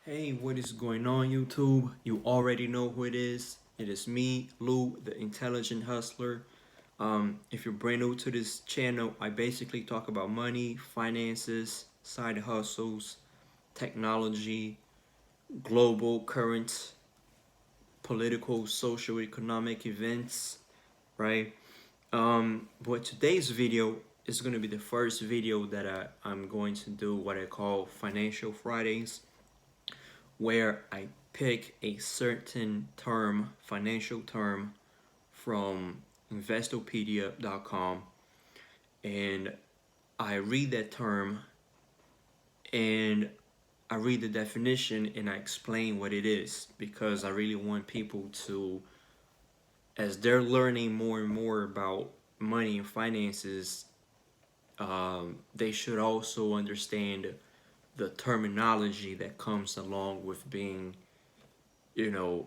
Hey, what is going on, YouTube? You already know who it is. It is me, Lou, the Intelligent Hustler. If you're brand new to this channel, I basically talk about money, finances, side hustles, technology, global, current, political, social, economic events, right? But today's video is going to be the first video that I'm going to do what I call Financial Fridays, where I pick a certain term, financial term from investopedia.com, and I read that term and I read the definition and I explain what it is, because I really want people to, as they're learning more and more about money and finances, they should also understand the terminology that comes along with being, you know,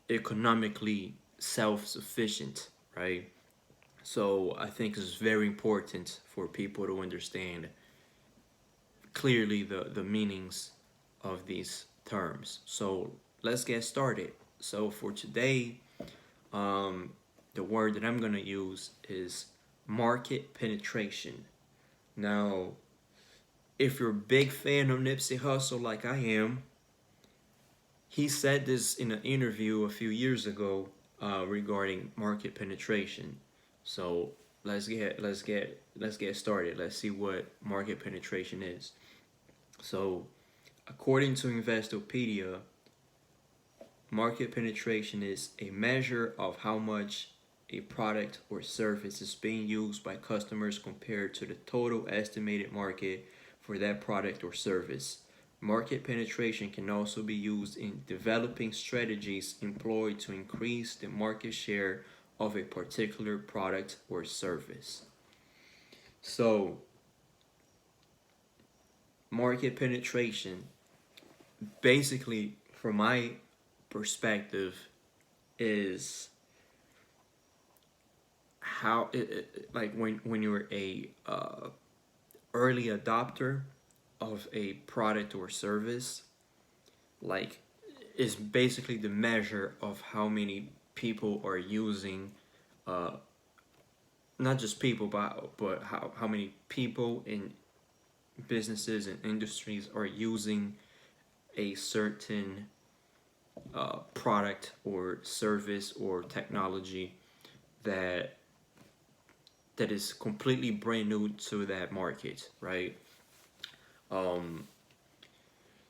economically self-sufficient, right? So I think it's very important for people to understand clearly the meanings of these terms. So let's get started. So for today, the word that I'm gonna use is market penetration. Now, if you're a big fan of Nipsey Hussle like I am, he said this in an interview a few years ago regarding market penetration. So let's get started. Let's see what market penetration is. So, according to Investopedia, market penetration is a measure of how much a product or service is being used by customers compared to the total estimated market for that product or service. Market penetration can also be used in developing strategies employed to increase the market share of a particular product or service. So, market penetration, basically, from my perspective, is how like when you're a early adopter of a product or service, like, is basically the measure of how many people are using, uh, not just people, but how many people in businesses and industries are using a certain product or service or technology that is completely brand new to that market, right? Um,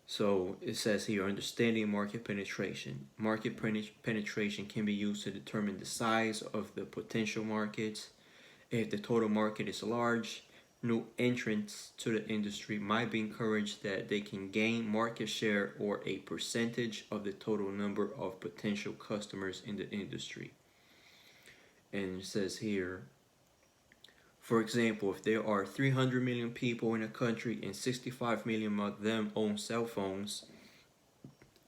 so it says here, understanding market penetration. Market penetration can be used to determine the size of the potential market. If the total market is large, new entrants to the industry might be encouraged that they can gain market share or a percentage of the total number of potential customers in the industry. And it says here, for example, if there are 300 million people in a country and 65 million of them own cell phones,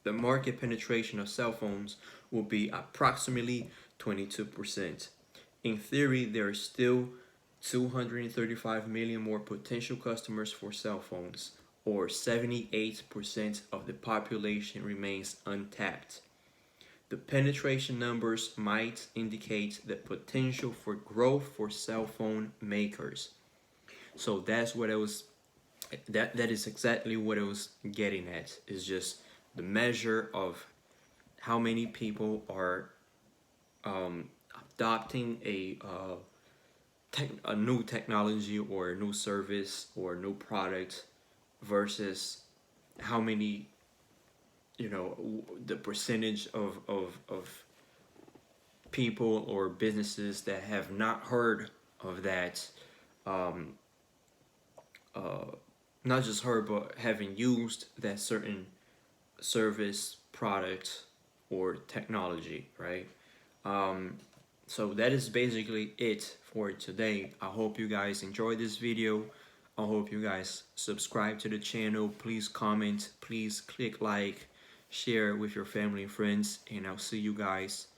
the market penetration of cell phones will be approximately 22%. In theory, there are still 235 million more potential customers for cell phones, or 78% of the population remains untapped. The penetration numbers might indicate the potential for growth for cell phone makers. So that's what I was, that is exactly what I was getting at. Is just the measure of how many people are adopting a new technology or a new service or a new product versus how many, the percentage of people or businesses that have not heard of that, um, uh, not just heard, but having used that certain service, product, or technology, right? Um, so that is basically it for today. I hope you guys enjoyed this video. I hope you guys subscribe to the channel. Please comment, please click like, share with your family and friends, and I'll see you guys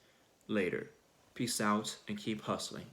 later. Peace out and keep hustling.